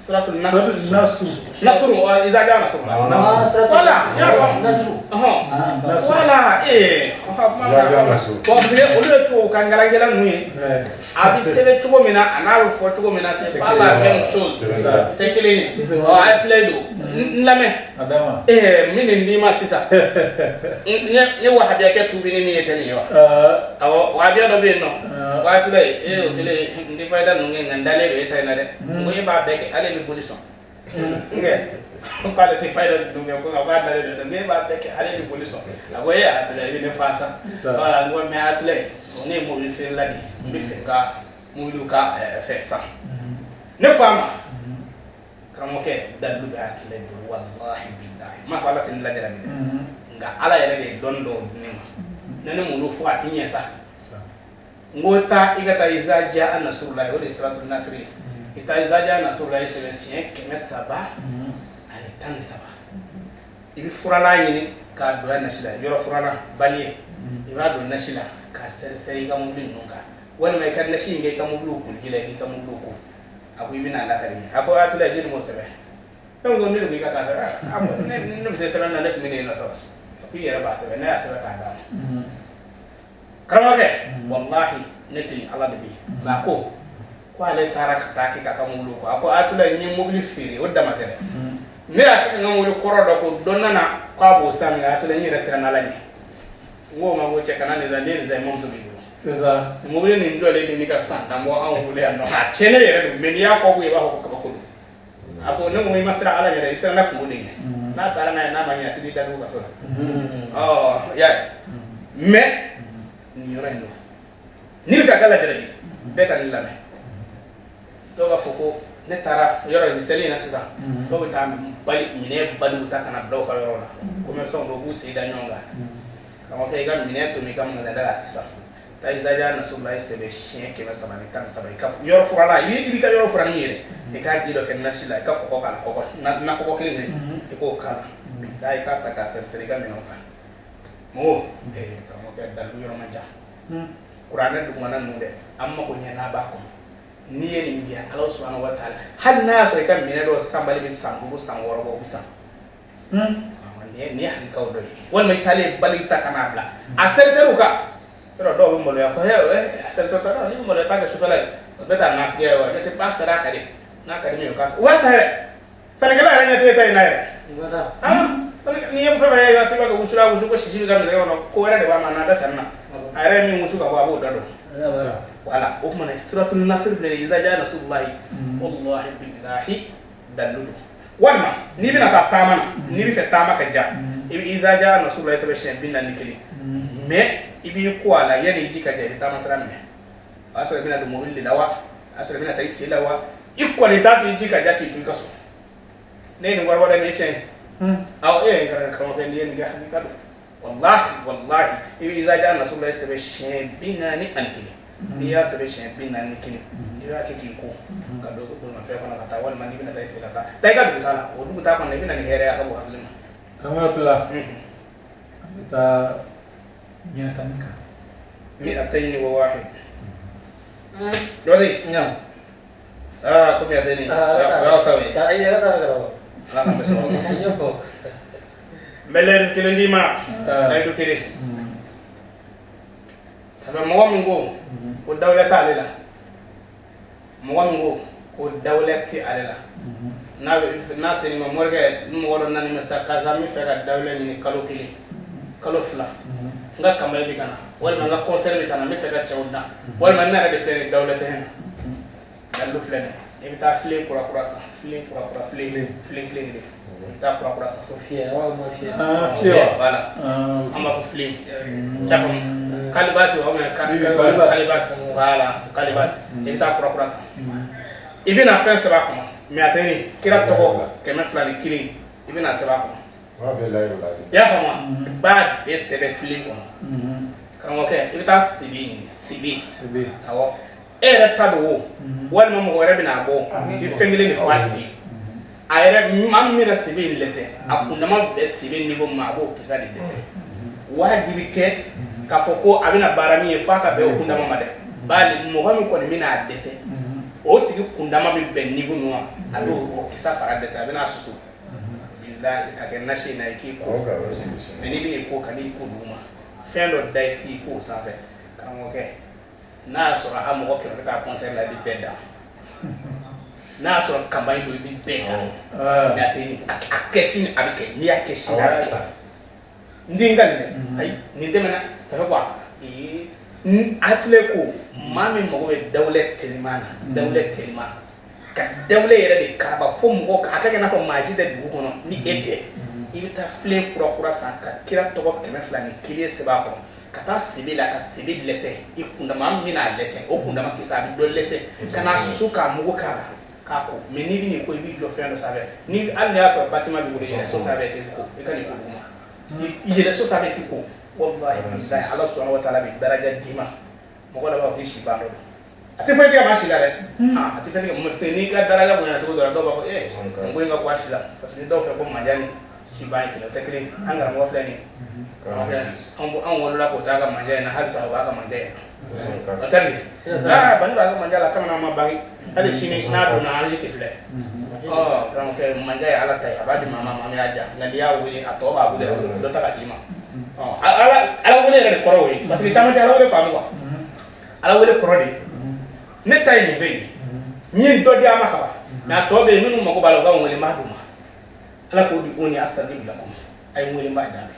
suratul nasr wa iza jaa nasrullah wala ya nasr wala ko be olu to kan galangela nui abi sebe chugo mina ana fo chugo mina c'est pas la même chose te keleni ay pledo nlame adama mini ni ma sisa ne wahabia ke tubi ni yetani yo awo wahabia do be no wa tule tule ndi fayda no ngandale be tayna de ngoy ba beke ale mi polison nge pale te fayda no ko ba dale de nge ba beke ale mi polison awo ya tule ni fasa wala ngo me atule ne mo bi fe ladi bi fe ka mo luka fe sa ne pama kamoke dalu be atule wallahi billahi ma fala tin la jara mi nga ala yele de dondo ni nene mo lu fu atinya sa ngota igata izaja nasrullah wa suratul nasr ita izaja nasrullah sebesien keme saba ali tan saba ibi furala yini ka do nasila yoro furala bali iba do nasila ka seri ga mo bin nunga wala mai kan nashi ngai ka mo blu kul gila ni ka mo blu ko abu ibina la kari abu atula jini mo sebe don go ni ga ta sa abu ne se sebe na ne mini na to ku yera ba sebe na sebe ta da karamake wallahi neti ala de bi ba ko ale taraka taki ka kamulu ko ako atula ni mobili firi wadda matene me ak ngamulu korodo ko donnana ko abo sami atula ni resira na lañi ngoma go che kanane za ndeni za mom so bi c'est ça mobili ni ndole ni ka santa mo an wule an no ha chene yere men ya ko ko ba ko ko ako no mo masra ala yere isra na ko ni na tara na ma ni atudi da ko so ya me ni rendo ni ka kala jere be kan la me do ga foko ne tara yoro ni seli na sisa do ta bali mine balu ta kana do ka yoro la ko me so do bu se da nyonga kama kai ga mine to mi kam na da sisa ta izaja na subai sebe shen ke na sabani kan sabai ka yoro furala yi ka yoro furani yere e ka ji do ken na sila ka ko kala ko na ko ko kele e ko kala dai ka ta ka sel ga me no ka mo kama kai da yoro manja Qur'an du mana nude amma ko nyana ba ko ni yeni ngia Allah subhanahu wa ta'ala hal na so kan mine do sambali bi sambu sanworo bo bisa ni han kaw do won may tale bali ta kana bla asel teruka pero do mo le ko he asel to to ni mo le ta ga sukala beta na ge wa ne te pasara kare na kare mi ka wa sare para kala ra ne te tai na ngada ni yem fa ya ta ga usura usu ko shishi ga me no ko era de ba mana da sanna are mi musu ga babu dado wala o mana suratul nasr ne izaja nasrullahi wallahi billahi dalu wala ni bina ta tamana ni bi fe tama ka ja ibi izaja nasrullahi sabe shen bin nan nikili me ibi ko ala yene jika je ta masra me aso bina do mobil lawa aso bina tay silawa ikko ni ta bi jika ja ki bi kaso ne ni warwada ne chen aw gara kama ben yen ga hakika wallahi ibi izaja nasrullahi sabe shen bin nan nikili ni ya sabe shen bin nan nikili ira titi ko ka do ko ma fe ko na ta wal man ni bina tay sila ta dai ga du tala o du ta ko ne bina ni here aka bo halima kama tula ta nyatanika mi atayni wa wahid dole nyam ko mi atayni wa tawi ta iya ta ga la na beso yo melen kilendi ma dai du kire sabe mo ngo ko dawlata alela mo ngo ko dawlati alela na seni mo morge mo wodo nani me sakaza mi fera dawle ni kalo kili kalo fla nga kamay bi kana wala nga concert bi kana mi fera chawna wala na de fere dawlati hen dalu flene e ta fle kura kura sa fle kura kura fle ta kura kura sa ko fiya wa mo fiya fiya wala amma ko fle ta ko kalibasi wa ma kalibasi wala kalibasi e ta kura kura sa ibina fense ba ko mi ateni kira toko keme flani kili ibina seba ko wa be lairo la ya fama bad is the fling ko kan okay ibita sibi awo era tado wal mo wore bina bo ti fengile ni fati ayre mam mi na sibi lese akunda ma be sibi ni bo ma bo pisa de lese wajibi ke ka foko abina barami fa ka be okunda ma de bali mo ko mi ko ni mina dese o tigi kundama bi ben niveau no a do o kisa fara de sa bena susu billahi ake nashi na ki ko mais ni bi ko kali ko duma fendo dai ki ko sa be kan o ke na so ra am ko ke ka concert la di beda na so campagne do di beda na te akesin abike ni akesin ndinga ne ay ni demena sa ko atle ko mami mo be dawlet tilmana dawlet tilma ka dawle yere de karaba fo mo ka atake na ko maji de du kono ni ete ibita flin procura san ka kira to ko keme flani kiliye se ba ko kata sibila ka sibil lese ikunda mam mina lese o kunda ma kisa bi do lese kana suka mo ka ka ko meni bi ni ko bi jo fendo sabe ni al ya so batima bi wure yere so sabe te ko e kan ko duma yere so sabe te ko wallahi billahi Allah subhanahu wa ta'ala bi daraja dima mo ko la ba fi shi ba do ati fa ti ma shi la re ati fa ni mo se ni ka daraja bo na to do ba ko mo nga ko shi la parce que do fe ko majani shi ba ki la tekri angara mo fa ni an wala ko ta ga majani na har sa ba ga majani atani ban ba ga majala kama na ma bangi hadi shi ni na do na ali ke fle kan ke majani ala tay abadi mama mama ya ja ngadi ya wuri ato ba bude do ta ga dima ala wele yɛrɛ de kɔrɔ o ye parce que caman tɛ ala wele faamu quoi ala wele kɔrɔ de ne ta ye nin fɛ yen n ye dɔ di a ma kaban mais a tɔ bɛ yen minnu mago b'a la u ka wele n b'a d'u ma ala k'o di o ni asitadi bila kɔnɔ a ye wele n b'a jaabi